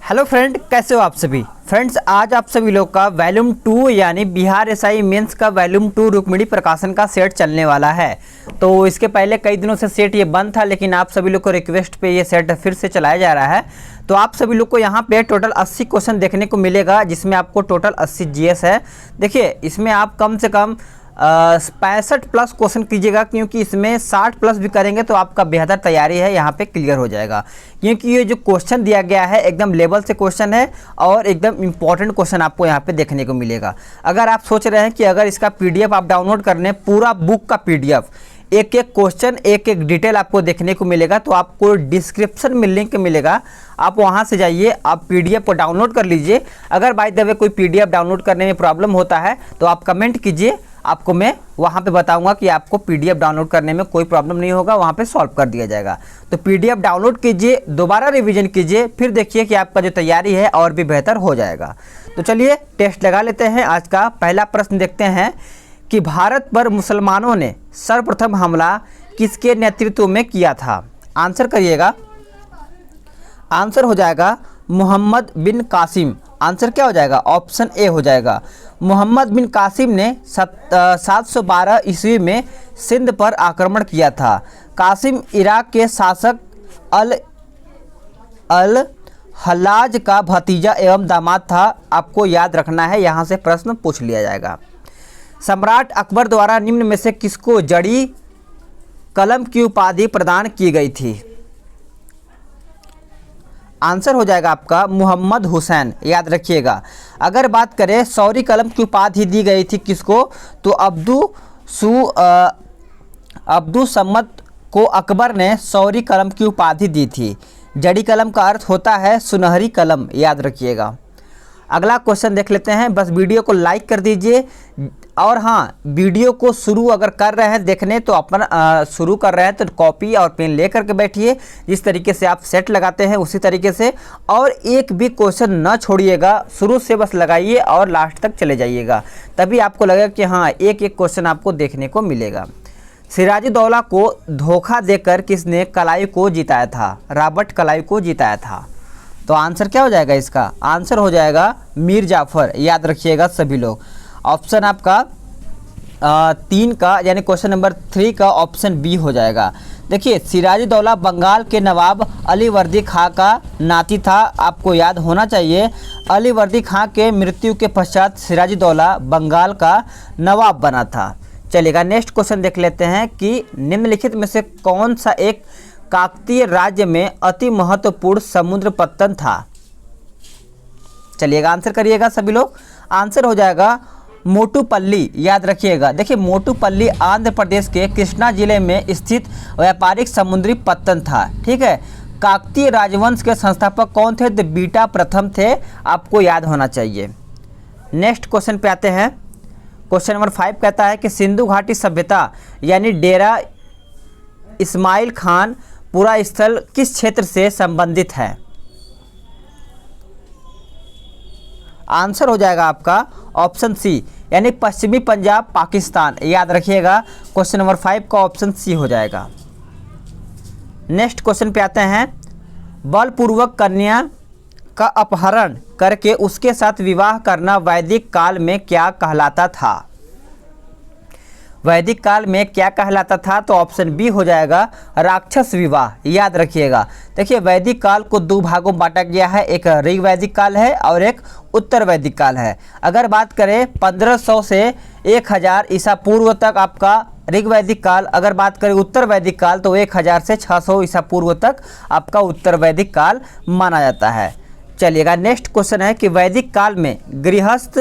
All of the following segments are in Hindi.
हेलो फ्रेंड, कैसे हो आप सभी। फ्रेंड्स, आज आप सभी लोग का वॉल्यूम 2 यानी बिहार एसआई मेंस का वॉल्यूम 2 रुक्मिणी प्रकाशन का सेट चलने वाला है। तो इसके पहले कई दिनों से सेट ये बंद था, लेकिन आप सभी लोग को रिक्वेस्ट पे ये सेट फिर से चलाया जा रहा है। तो आप सभी लोग को यहाँ पे टोटल 80 क्वेश्चन देखने को मिलेगा, जिसमें आपको टोटल 80 जीएस है। देखिए, इसमें आप कम से कम 65 प्लस क्वेश्चन कीजिएगा, क्योंकि इसमें 60 प्लस भी करेंगे तो आपका बेहतर तैयारी है यहाँ पे क्लियर हो जाएगा। क्योंकि ये जो क्वेश्चन दिया गया है एकदम लेवल से क्वेश्चन है और एकदम इम्पॉर्टेंट क्वेश्चन आपको यहाँ पे देखने को मिलेगा। अगर आप सोच रहे हैं कि अगर इसका पीडीएफ आप डाउनलोड करने, पूरा बुक का पीडीएफ, एक एक क्वेश्चन एक एक डिटेल आपको देखने को मिलेगा, तो आपको डिस्क्रिप्शन में लिंक मिलेगा, आप वहां से जाइए, आप पीडीएफ को डाउनलोड कर लीजिए। अगर बाय द वे कोई पीडीएफ डाउनलोड करने में प्रॉब्लम होता है तो आप कमेंट कीजिए, आपको मैं वहां पे बताऊंगा कि आपको पीडीएफ डाउनलोड करने में कोई प्रॉब्लम नहीं होगा, वहां पे सॉल्व कर दिया जाएगा। तो पीडीएफ डाउनलोड कीजिए, दोबारा रिवीजन कीजिए, फिर देखिए कि आपका जो तैयारी है और भी बेहतर हो जाएगा। तो चलिए टेस्ट लगा लेते हैं। आज का पहला प्रश्न देखते हैं कि भारत पर मुसलमानों ने सर्वप्रथम हमला किसके नेतृत्व में किया था। आंसर करिएगा। आंसर हो जाएगा मोहम्मद बिन कासिम। आंसर क्या हो जाएगा? ऑप्शन ए हो जाएगा। मोहम्मद बिन कासिम ने 712 ईस्वी में सिंध पर आक्रमण किया था। कासिम इराक के शासक अल हल्लाज का भतीजा एवं दामाद था। आपको याद रखना है, यहाँ से प्रश्न पूछ लिया जाएगा। सम्राट अकबर द्वारा निम्न में से किसको जड़ी कलम की उपाधि प्रदान की गई थी? आंसर हो जाएगा आपका मोहम्मद हुसैन। याद रखिएगा। अगर बात करें सौरी कलम की उपाधि दी गई थी किसको, तो अब्दु सम्मत को अकबर ने सौरी कलम की उपाधि दी थी। जड़ी कलम का अर्थ होता है सुनहरी कलम। याद रखिएगा। अगला क्वेश्चन देख लेते हैं। बस वीडियो को लाइक कर दीजिए, और हाँ, वीडियो को शुरू अगर कर रहे हैं देखने तो अपन शुरू कर रहे हैं तो कॉपी और पेन ले करके बैठिए, जिस तरीके से आप सेट लगाते हैं उसी तरीके से, और एक भी क्वेश्चन न छोड़िएगा, शुरू से बस लगाइए और लास्ट तक चले जाइएगा, तभी आपको लगेगा कि हाँ एक एक क्वेश्चन आपको देखने को मिलेगा। सिराजुद्दौला को धोखा देकर किसने कलाई को जिताया था? रॉबर्ट क्लाइव को जिताया था। तो आंसर क्या हो जाएगा इसका? आंसर हो जाएगा मीर जाफर। याद रखिएगा सभी लोग। ऑप्शन आपका 3 का यानी क्वेश्चन नंबर 3 का ऑप्शन बी हो जाएगा। देखिए, सिराजुद्दौला बंगाल के नवाब अलीवर्दी खां का नाती था। आपको याद होना चाहिए, अलीवर्दी खां के मृत्यु के पश्चात सिराजुद्दौला बंगाल का नवाब बना था। चलिएगा, नेक्स्ट क्वेश्चन देख लेते हैं कि निम्नलिखित में से कौन सा एक काकतीय राज्य में अति महत्वपूर्ण समुद्र पत्तन था? चलिएगा, आंसर करिएगा सभी लोग। आंसर हो जाएगा मोटुपल्ली। याद रखिएगा। देखिए, मोटुपल्ली आंध्र प्रदेश के कृष्णा जिले में स्थित व्यापारिक समुद्री पत्तन था। ठीक है। काकतीय राजवंश के संस्थापक कौन थे? तो बीटा प्रथम थे। आपको याद होना चाहिए। नेक्स्ट क्वेश्चन पे आते हैं। क्वेश्चन नंबर 5 कहता है कि सिंधु घाटी सभ्यता यानी डेरा इस्माइल खान पूरा स्थल किस क्षेत्र से संबंधित है? आंसर हो जाएगा आपका ऑप्शन सी यानी पश्चिमी पंजाब पाकिस्तान। याद रखिएगा। क्वेश्चन नंबर 5 का ऑप्शन सी हो जाएगा। नेक्स्ट क्वेश्चन पे आते हैं। बलपूर्वक कन्या का अपहरण करके उसके साथ विवाह करना वैदिक काल में क्या कहलाता था? वैदिक काल में क्या कहलाता था? तो ऑप्शन बी हो जाएगा राक्षस विवाह। याद रखिएगा। देखिए, वैदिक काल को 2 भागों में बांटा गया है, एक ऋग वैदिक काल है और एक उत्तर वैदिक काल है। अगर बात करें 1500 से 1000 ईसा पूर्व तक आपका ऋग वैदिक काल, अगर बात करें उत्तर वैदिक काल तो 1000 से 600 ईसा पूर्व तक आपका उत्तर वैदिक काल माना जाता है। चलिएगा, नेक्स्ट क्वेश्चन है कि वैदिक काल में गृहस्थ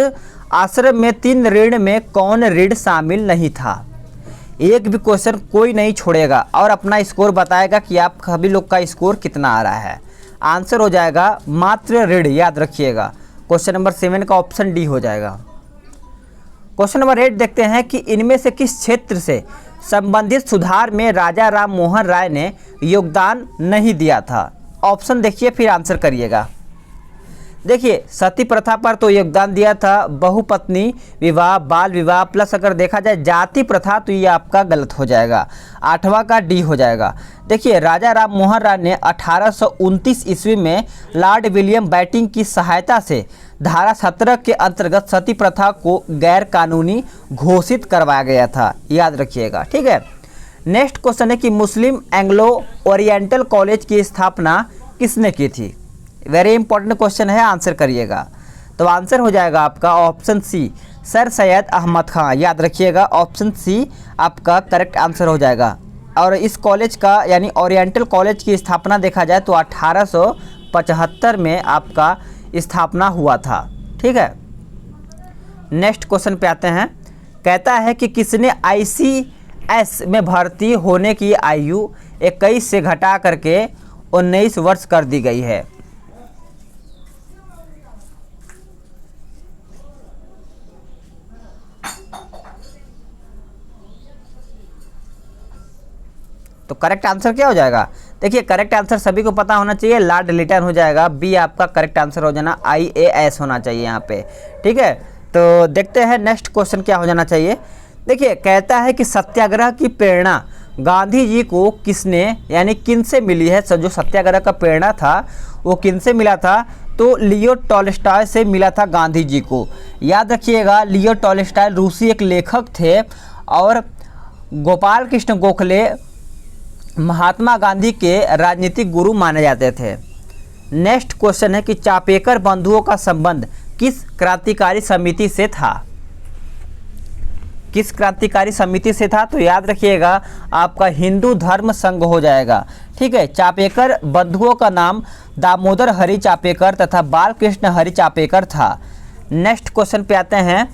आश्रम में 3 ऋण में कौन ऋण शामिल नहीं था? एक भी क्वेश्चन कोई नहीं छोड़ेगा और अपना स्कोर बताएगा कि आप सभी लोग का स्कोर कितना आ रहा है। आंसर हो जाएगा मात्र ऋण। याद रखिएगा। क्वेश्चन नंबर 7 का ऑप्शन डी हो जाएगा। क्वेश्चन नंबर 8 देखते हैं कि इनमें से किस क्षेत्र से संबंधित सुधार में राजा राम मोहन राय ने योगदान नहीं दिया था? ऑप्शन देखिए फिर आंसर करिएगा। देखिए सती प्रथा पर तो योगदान दिया था बहुपत्नी विवाह, बाल विवाह, प्लस अगर देखा जाए जाति प्रथा तो ये आपका गलत हो जाएगा, 8वां का डी हो जाएगा। देखिए राजा राम मोहन राय ने 1829 ईस्वी में लॉर्ड विलियम बेंटिंक की सहायता से धारा 17 के अंतर्गत सती प्रथा को गैर कानूनी घोषित करवाया गया था, याद रखिएगा। ठीक है, नेक्स्ट क्वेश्चन है कि मुस्लिम एंग्लो ओरिएंटल कॉलेज की स्थापना किसने की थी? वेरी इंपॉर्टेंट क्वेश्चन है, आंसर करिएगा। तो आंसर हो जाएगा आपका option C, sir Syed Ahmad Khan, याद रखिएगा। ऑप्शन सी आपका करेक्ट आंसर हो जाएगा। और इस कॉलेज का यानी ओरिएंटल कॉलेज की स्थापना देखा जाए तो 1875 में आपका स्थापना हुआ था। ठीक है, नेक्स्ट क्वेश्चन पे आते हैं। कहता है कि किसने ICS में भर्ती होने की आयु 21 से घटा करके 19 वर्ष कर दी गई है? तो करेक्ट आंसर क्या हो जाएगा? देखिए करेक्ट आंसर सभी को पता होना चाहिए, लॉर्ड लिटन हो जाएगा। बी आपका करेक्ट आंसर हो जाना, IAS होना चाहिए यहाँ पे। ठीक है, तो देखते हैं नेक्स्ट क्वेश्चन क्या हो जाना चाहिए। देखिए कहता है कि सत्याग्रह की प्रेरणा गांधी जी को किसने यानी किन से मिली है? जो सत्याग्रह का प्रेरणा था वो किन से मिला था? तो लियो टॉल्स्टॉय से मिला था गांधी जी को। याद रखिएगा, लियो टॉल्स्टॉय रूसी एक लेखक थे और गोपाल कृष्ण गोखले महात्मा गांधी के राजनीतिक गुरु माने जाते थे। नेक्स्ट क्वेश्चन है कि चापेकर बंधुओं का संबंध किस क्रांतिकारी समिति से था? किस क्रांतिकारी समिति से था? तो याद रखिएगा आपका हिंदू धर्म संघ हो जाएगा। ठीक है, चापेकर बंधुओं का नाम दामोदर हरि चापेकर तथा बालकृष्ण हरि चापेकर था। नेक्स्ट क्वेश्चन पे आते हैं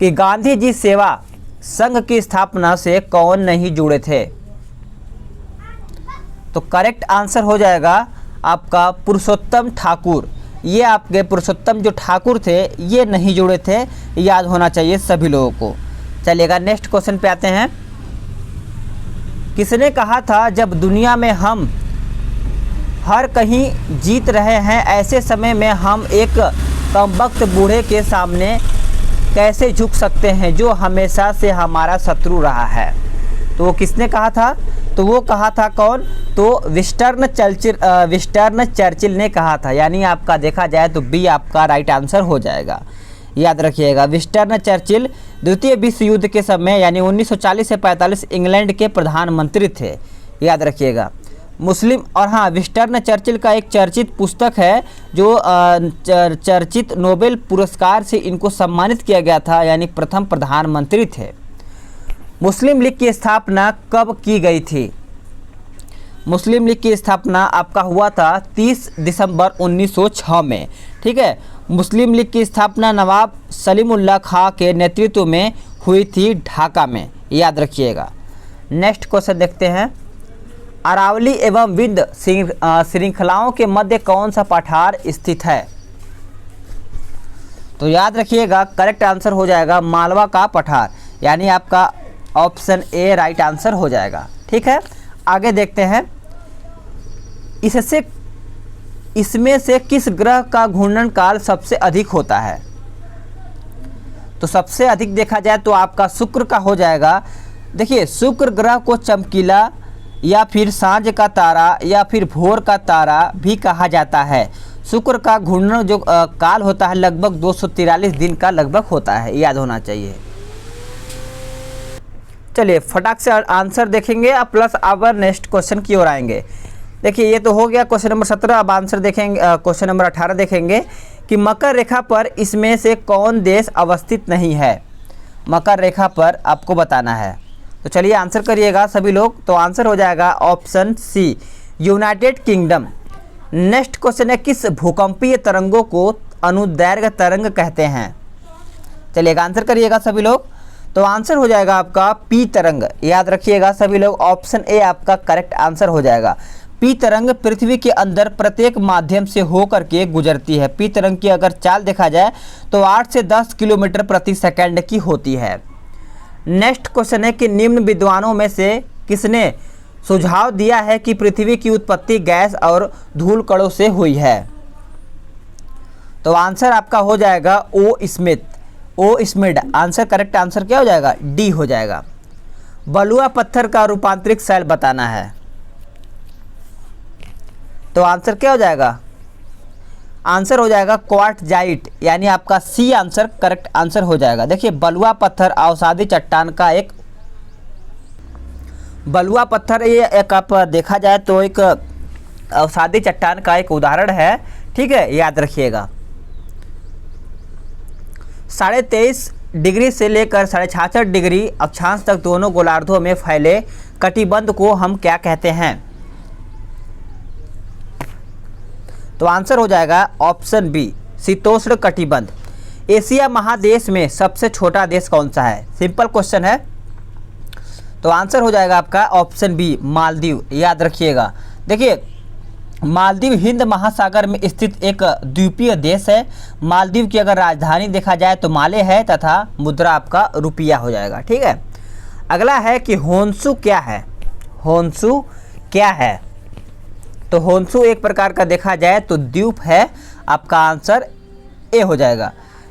कि गांधी जी सेवा संघ की स्थापना से कौन नहीं जुड़े थे? तो करेक्ट आंसर हो जाएगा आपका पुरुषोत्तम ठाकुर। ये आपके पुरुषोत्तम जो ठाकुर थे ये नहीं जुड़े थे, याद होना चाहिए सभी लोगों को। चलिएगा नेक्स्ट क्वेश्चन पे आते हैं। किसने कहा था जब दुनिया में हम हर कहीं जीत रहे हैं, ऐसे समय में हम एक कमबख्त बूढ़े के सामने कैसे झुक सकते हैं जो हमेशा से हमारा शत्रु रहा है? तो वो किसने कहा था? तो वो कहा था कौन? तो विस्टर्न चर्चिल ने कहा था। यानी आपका देखा जाए तो बी आपका राइट आंसर हो जाएगा। याद रखिएगा, विस्टर्न चर्चिल द्वितीय विश्व युद्ध के समय यानी 1940 से 45 इंग्लैंड के प्रधानमंत्री थे। याद रखिएगा मुस्लिम। और हाँ, विस्टर्न चर्चिल का एक चर्चित पुस्तक है जो चर्चित नोबेल पुरस्कार से इनको सम्मानित किया गया था, यानी प्रथम प्रधानमंत्री थे। मुस्लिम लीग की स्थापना कब की गई थी? मुस्लिम लीग की स्थापना आपका हुआ था 30 दिसंबर 1906 में। ठीक है, मुस्लिम लीग की स्थापना नवाब सलीमुल्लाह खां के नेतृत्व में हुई थी ढाका में, याद रखिएगा। नेक्स्ट क्वेश्चन देखते हैं। अरावली एवं विंध्य श्रृंखलाओं के मध्य कौन सा पठार स्थित है? तो याद रखिएगा करेक्ट आंसर हो जाएगा मालवा का पठार, यानी आपका ऑप्शन ए राइट आंसर हो जाएगा। ठीक है, आगे देखते हैं। इसमें से किस ग्रह का घूर्णन काल सबसे अधिक होता है? तो सबसे अधिक देखा जाए तो आपका शुक्र का हो जाएगा। देखिए शुक्र ग्रह को चमकीला या फिर सांझ का तारा या फिर भोर का तारा भी कहा जाता है। शुक्र का घूर्णन जो काल होता है लगभग 243 दिन का लगभग होता है, याद होना चाहिए। चलिए फटाक से आंसर देखेंगे अब प्लस अब नेक्स्ट क्वेश्चन की ओर आएंगे। देखिए ये तो हो गया क्वेश्चन नंबर 17। अब आंसर देखेंगे, क्वेश्चन नंबर 18 देखेंगे कि मकर रेखा पर इसमें से कौन देश अवस्थित नहीं है? मकर रेखा पर आपको बताना है। तो चलिए आंसर करिएगा सभी लोग। तो आंसर हो जाएगा option C, United Kingdom. Next question है किस भूकंपीय तरंगों को अनुदैर्घ्य तरंग कहते हैं? चलिएगा आंसर करिएगा सभी लोग। तो आंसर हो जाएगा आपका पी तरंग, याद रखिएगा सभी लोग। ऑप्शन ए आपका करेक्ट आंसर हो जाएगा। पी तरंग पृथ्वी के अंदर प्रत्येक माध्यम से होकर के गुजरती है। पी तरंग की अगर चाल देखा जाए तो 8 से 10 किलोमीटर प्रति सेकंड की होती है। नेक्स्ट क्वेश्चन है कि निम्न विद्वानों में से किसने सुझाव दिया है कि पृथ्वी की उत्पत्ति गैस और धूल कणों से हुई है? तो आंसर आपका हो जाएगा ओ स्मिथ, ओ स्मिड। आंसर करेक्ट आंसर क्या हो जाएगा? डी हो जाएगा। बलुआ पत्थर का रूपांतरित शैल बताना है, तो आंसर क्या हो जाएगा? आंसर हो जाएगा क्वार्टजाइट, यानी आपका सी आंसर करेक्ट आंसर हो जाएगा। देखिए बलुआ पत्थर अवसादी चट्टान का एक, बलुआ पत्थर ये एक आप देखा जाए तो एक अवसादी चट्टान का एक उदाहरण है, ठीक है, याद रखिएगा। 23.5 डिग्री से लेकर 66.5 डिग्री अक्षांश तक दोनों गोलार्धों में फैले कटिबंध को हम क्या कहते हैं? तो आंसर हो जाएगा ऑप्शन बी, शीतोष्ण कटिबंध। एशिया महादेश में सबसे छोटा देश कौन सा है? सिंपल क्वेश्चन है, तो आंसर हो जाएगा आपका ऑप्शन बी, मालदीव। याद रखिएगा। देखिए मालदीव हिंद महासागर में स्थित एक द्वीपीय देश है। मालदीव की अगर राजधानी देखा जाए तो माले है तथा मुद्रा आपका रुपया हो जाएगा, ठीक है। अगला है कि होन्शु क्या है? होन्शु क्या है? तो होन्शु एक प्रकार का देखा जाए तो द्वीप है। आपका आंसर ए हो जाएगा।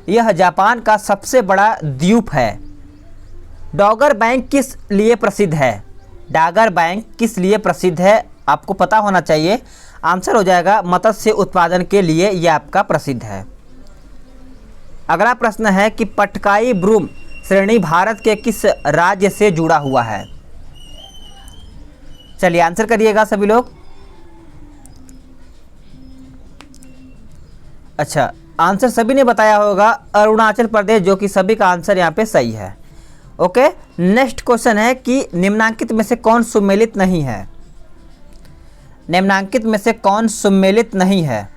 यह जापान का सबसे बड़ा द्वीप है। डॉगर बैंक किस लिए प्रसिद्ध है? डागर बैंक किस लिए प्रसिद्ध है? आपको पता होना चाहिए। आंसर हो जाएगा मत्स्य उत्पादन के लिए यह आपका प्रसिद्ध है। अगला प्रश्न है कि पटकाई ब्रूम श्रेणी भारत के किस राज्य से जुड़ा हुआ है? चलिए आंसर करिएगा सभी लोग। अच्छा, आंसर सभी ने बताया होगा अरुणाचल प्रदेश, जो कि सभी का आंसर यहाँ पे सही है। ओके, नेक्स्ट क्वेश्चन है कि निम्नांकित में से कौन सुमेलित नहीं है? निम्नांकित में से कौन सुमेलित नहीं है?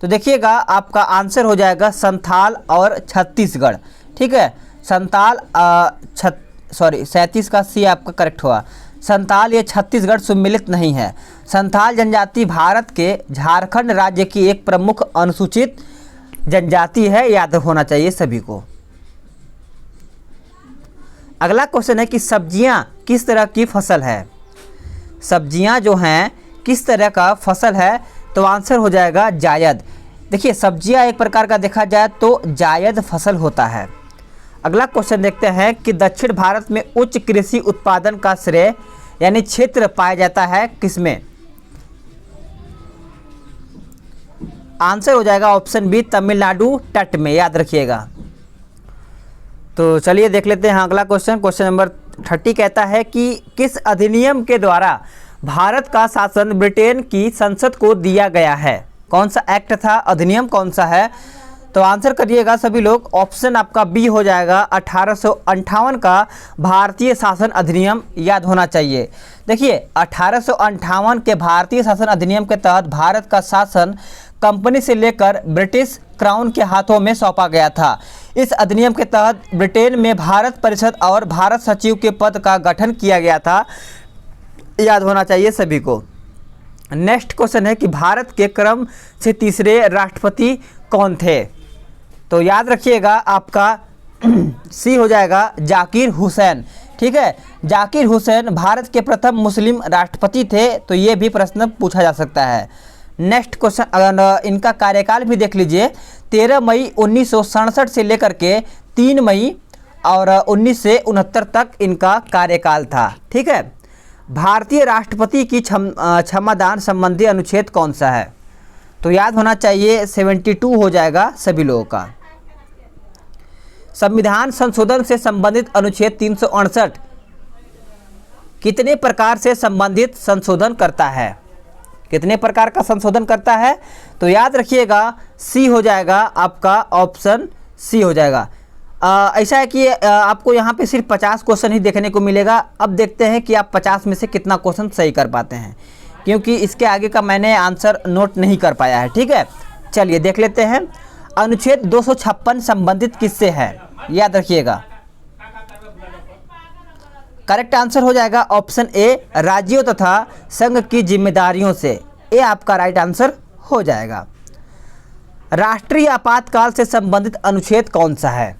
तो देखिएगा आपका आंसर हो जाएगा संथाल और छत्तीसगढ़, ठीक है। संथाल 37 का सी आपका करेक्ट हुआ। संथाल ये छत्तीसगढ़ सुमेलित नहीं है। संथाल जनजाति भारत के झारखंड राज्य की एक प्रमुख अनुसूचित जनजाति है, याद होना चाहिए सभी को। अगला क्वेश्चन है कि सब्जियां किस तरह की फसल है? सब्जियां जो हैं किस तरह का फसल है? तो आंसर हो जाएगा जायद। देखिए सब्जियां एक प्रकार का देखा जाए तो जायद फसल होता है। अगला क्वेश्चन देखते हैं कि दक्षिण भारत में उच्च कृषि उत्पादन का श्रेय यानी क्षेत्र पाया जाता है किसमें? आंसर हो जाएगा ऑप्शन बी, तमिलनाडु तट में। याद रखिएगा। तो चलिए देख लेते हैं अगला क्वेश्चन। क्वेश्चन नंबर 30 कहता है कि किस अधिनियम के द्वारा भारत का शासन ब्रिटेन की संसद को दिया गया है? कौन सा एक्ट था, अधिनियम कौन सा है? तो आंसर करिएगा सभी लोग। ऑप्शन आपका बी हो जाएगा 1858 का भारतीय शासन अधिनियम, याद होना चाहिए। देखिए 1858 के भारतीय शासन अधिनियम के तहत भारत का शासन कंपनी से लेकर ब्रिटिश क्राउन के हाथों में सौंपा गया था। इस अधिनियम के तहत ब्रिटेन में भारत परिषद और भारत सचिव के पद का गठन किया गया था, याद होना चाहिए सभी को। नेक्स्ट क्वेश्चन है कि भारत के क्रम से तीसरे राष्ट्रपति कौन थे? तो याद रखिएगा आपका सी हो जाएगा जाकिर हुसैन, ठीक है। जाकिर हुसैन भारत के प्रथम मुस्लिम राष्ट्रपति थे, तो ये भी प्रश्न पूछा जा सकता है। नेक्स्ट क्वेश्चन, इनका कार्यकाल भी देख लीजिए। 13 मई 1967 से लेकर के 3 मई और 1969 तक इनका कार्यकाल था, ठीक है। भारतीय राष्ट्रपति की क्षमादान संबंधी अनुच्छेद कौन सा है? तो याद होना चाहिए 72 हो जाएगा सभी लोगों का। संविधान संशोधन से संबंधित अनुच्छेद 368 कितने प्रकार से संबंधित संशोधन करता है? कितने प्रकार का संशोधन करता है? तो याद रखिएगा सी हो जाएगा आपका, ऑप्शन सी हो जाएगा। ऐसा है कि आपको यहाँ पे सिर्फ 50 क्वेश्चन ही देखने को मिलेगा। अब देखते हैं कि आप 50 में से कितना क्वेश्चन सही कर पाते हैं, क्योंकि इसके आगे का मैंने आंसर नोट नहीं कर पाया है, ठीक है। चलिए देख लेते हैं। अनुच्छेद 256 संबंधित किससे है? याद रखिएगा। करेक्ट आंसर हो जाएगा ऑप्शन ए, राज्यों तथा संघ की जिम्मेदारियों से। ए आपका राइट आंसर हो जाएगा। राष्ट्रीय आपातकाल से संबंधित अनुच्छेद कौन सा है?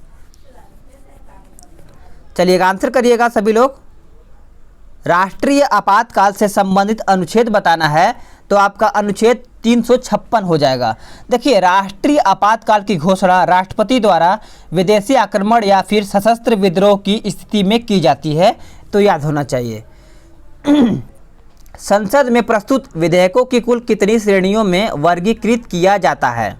चलिएगा आंसर करिएगा सभी लोग। राष्ट्रीय आपातकाल से संबंधित अनुच्छेद बताना है तो आपका अनुच्छेद 356 हो जाएगा। देखिए, राष्ट्रीय आपातकाल की घोषणा राष्ट्रपति द्वारा विदेशी आक्रमण या फिर सशस्त्र विद्रोह की स्थिति में की जाती है, तो याद होना चाहिए। संसद में प्रस्तुत विधेयकों की कुल कितनी श्रेणियों में वर्गीकृत किया जाता है?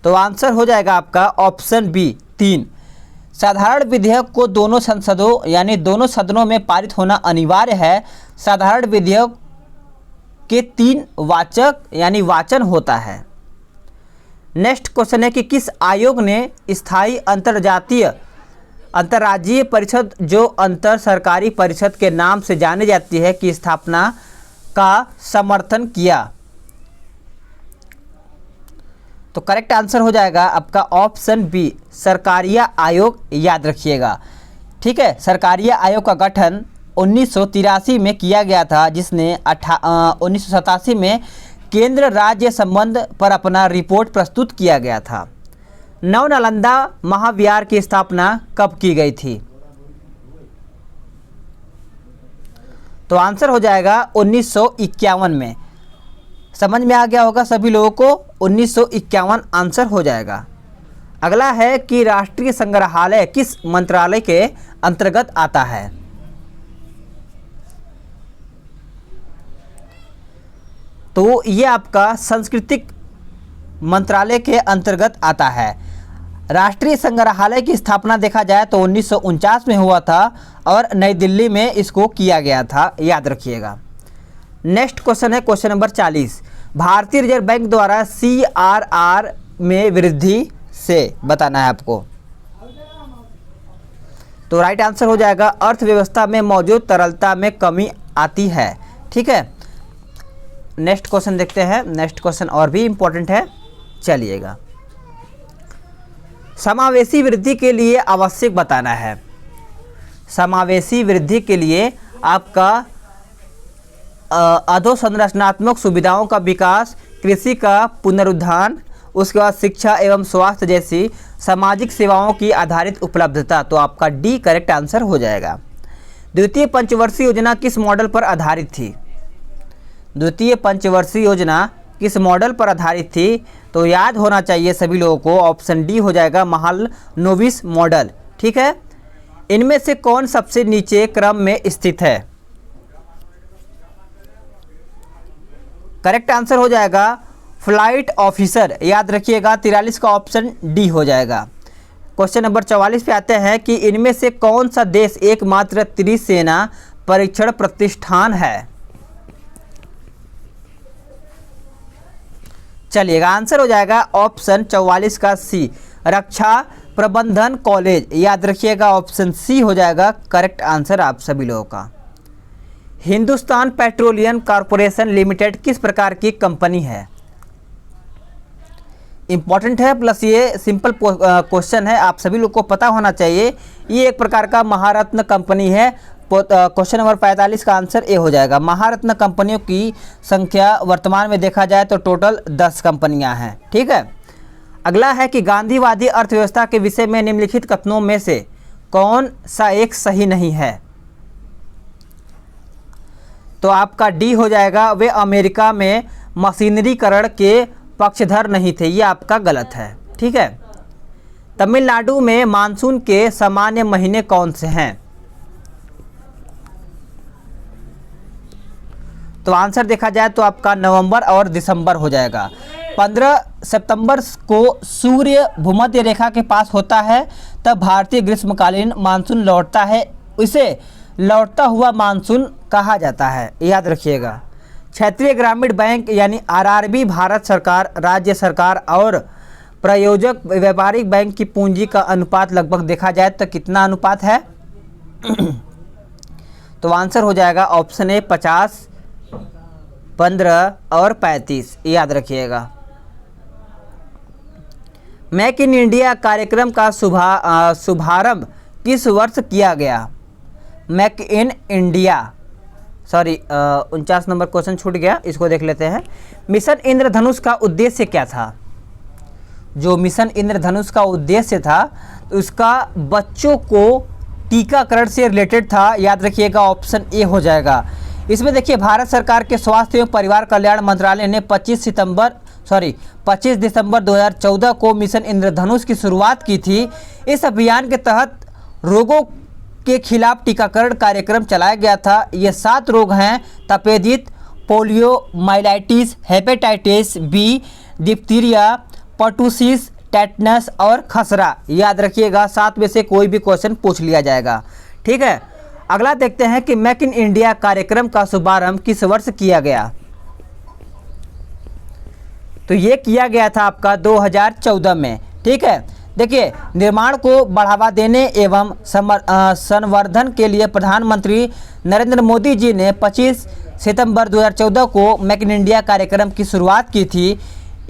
तो आंसर हो जाएगा आपका ऑप्शन बी 3। साधारण विधेयक को दोनों संसदों यानी दोनों सदनों में पारित होना अनिवार्य है। साधारण विधेयक के 3 वाचक यानी वाचन होता है। नेक्स्ट क्वेश्चन है कि किस आयोग ने स्थायी अंतर्राज्यीय परिषद, जो अंतर सरकारी परिषद के नाम से जानी जाती है, की स्थापना का समर्थन किया? तो करेक्ट आंसर हो जाएगा आपका ऑप्शन बी सरकारिया आयोग, याद रखिएगा। ठीक है, सरकारिया आयोग का गठन 1983 में किया गया था, जिसने 1987 में केंद्र राज्य संबंध पर अपना रिपोर्ट प्रस्तुत किया गया था। नव नालंदा महाविहार की स्थापना कब की गई थी? तो आंसर हो जाएगा 1951 में। समझ में आ गया होगा सभी लोगों को, 1951 आंसर हो जाएगा। अगला है कि राष्ट्रीय संग्रहालय किस मंत्रालय के अंतर्गत आता है? तो ये आपका सांस्कृतिक मंत्रालय के अंतर्गत आता है। राष्ट्रीय संग्रहालय की स्थापना देखा जाए तो 1949 में हुआ था और नई दिल्ली में इसको किया गया था, याद रखिएगा। नेक्स्ट क्वेश्चन है क्वेश्चन नंबर 40। भारतीय रिजर्व बैंक द्वारा CRR में वृद्धि से बताना है आपको। तो राइट आंसर हो जाएगा अर्थव्यवस्था में मौजूद तरलता में कमी आती है। ठीक है, नेक्स्ट क्वेश्चन देखते हैं। नेक्स्ट क्वेश्चन और भी इंपॉर्टेंट है, चलिएगा। समावेशी वृद्धि के लिए आवश्यक बताना है। समावेशी वृद्धि के लिए आपका अधोसंरचनात्मक सुविधाओं का विकास, कृषि का पुनरुत्थान, उसके बाद शिक्षा एवं स्वास्थ्य जैसी सामाजिक सेवाओं की आधारित उपलब्धता। तो आपका डी करेक्ट आंसर हो जाएगा। द्वितीय पंचवर्षीय योजना किस मॉडल पर आधारित थी? द्वितीय पंचवर्षीय योजना किस मॉडल पर आधारित थी? तो याद होना चाहिए सभी लोगों को, ऑप्शन डी हो जाएगा महालनोबिस मॉडल। ठीक है, इनमें से कौन सबसे नीचे क्रम में स्थित है? करेक्ट आंसर हो जाएगा फ्लाइट ऑफिसर, याद रखिएगा। 43 का ऑप्शन डी हो जाएगा। क्वेश्चन नंबर 44 पे आते हैं कि इनमें से कौन सा देश एकमात्र त्रिसेना परीक्षण प्रतिष्ठान है? चलिएगा, आंसर हो जाएगा ऑप्शन 44 का सी रक्षा प्रबंधन कॉलेज, याद रखिएगा। ऑप्शन सी हो जाएगा करेक्ट आंसर आप सभी लोगों का। हिंदुस्तान पेट्रोलियम कॉर्पोरेशन लिमिटेड किस प्रकार की कंपनी है? इंपॉर्टेंट है, प्लस ये सिंपल क्वेश्चन है, आप सभी लोग को पता होना चाहिए। ये एक प्रकार का महारत्न कंपनी है। क्वेश्चन नंबर 45 का आंसर ए हो जाएगा। महारत्न कंपनियों की संख्या वर्तमान में देखा जाए तो टोटल 10 कंपनियां हैं। ठीक है, अगला है कि गांधीवादी अर्थव्यवस्था के विषय में निम्नलिखित कथनों में से कौन सा एक सही नहीं है? तो आपका डी हो जाएगा, वे अमेरिका में मशीनरीकरण के पक्षधर नहीं थे, ये आपका गलत है। ठीक है, तमिलनाडु में मानसून के सामान्य महीने कौन से हैं? तो आंसर देखा जाए तो आपका नवंबर और दिसंबर हो जाएगा। 15 सितंबर को सूर्य भूमध्य रेखा के पास होता है, तब भारतीय ग्रीष्मकालीन मानसून लौटता है। इसे लौटता हुआ मानसून कहा जाता है, याद रखिएगा। क्षेत्रीय ग्रामीण बैंक यानी RRB भारत सरकार, राज्य सरकार और प्रायोजक व्यापारिक बैंक की पूंजी का अनुपात लगभग देखा जाए तो कितना अनुपात है? तो आंसर हो जाएगा ऑप्शन ए 50, 15 और 35, याद रखिएगा। मेक इन इंडिया कार्यक्रम का शुभारंभ किस वर्ष किया गया? Make in India, sorry 49 number question छूट गया, इसको देख लेते हैं। मिशन इंद्रधनुष का उद्देश्य क्या था? जो मिशन इंद्रधनुष का उद्देश्य था उसका बच्चों को टीकाकरण से रिलेटेड था। याद रखिएगा, ऑप्शन ए हो जाएगा। इसमें देखिए भारत सरकार के स्वास्थ्य एवं परिवार कल्याण मंत्रालय ने 25 दिसंबर 2014 को मिशन इंद्रधनुष की शुरुआत की थी। इस अभियान के तहत रोगों के खिलाफ टीकाकरण कार्यक्रम चलाया गया था। ये 7 रोग हैं: तपेदिक, poliomyelitis, hepatitis B, diphtheria, pertussis, tetanus और खसरा। याद रखिएगा, 7 में से कोई भी क्वेश्चन पूछ लिया जाएगा। ठीक है, अगला देखते हैं कि मेक इन इंडिया कार्यक्रम का शुभारंभ किस वर्ष किया गया। तो ये किया गया था आपका 2014 में। ठीक है, देखिए निर्माण को बढ़ावा देने एवं संवर्धन के लिए प्रधानमंत्री नरेंद्र मोदी जी ने 25 सितंबर 2014 को मेक इन इंडिया कार्यक्रम की शुरुआत की थी।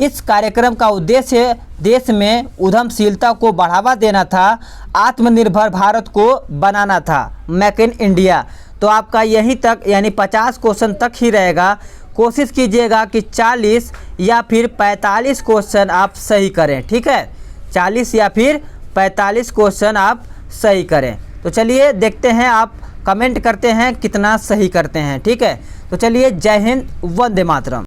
इस कार्यक्रम का उद्देश्य देश में उद्यमशीलता को बढ़ावा देना था, आत्मनिर्भर भारत को बनाना था। मेक इन इंडिया तो आपका यहीं तक यानी 50 क्वेश्चन तक ही रहेगा। कोशिश कीजिएगा कि 40 या फिर 45 क्वेश्चन आप सही करें। ठीक है, 40 या फिर 45 क्वेश्चन आप सही करें। तो चलिए देखते हैं, आप कमेंट करते हैं कितना सही करते हैं। ठीक है, तो चलिए, जय हिंद, वंदे मातरम।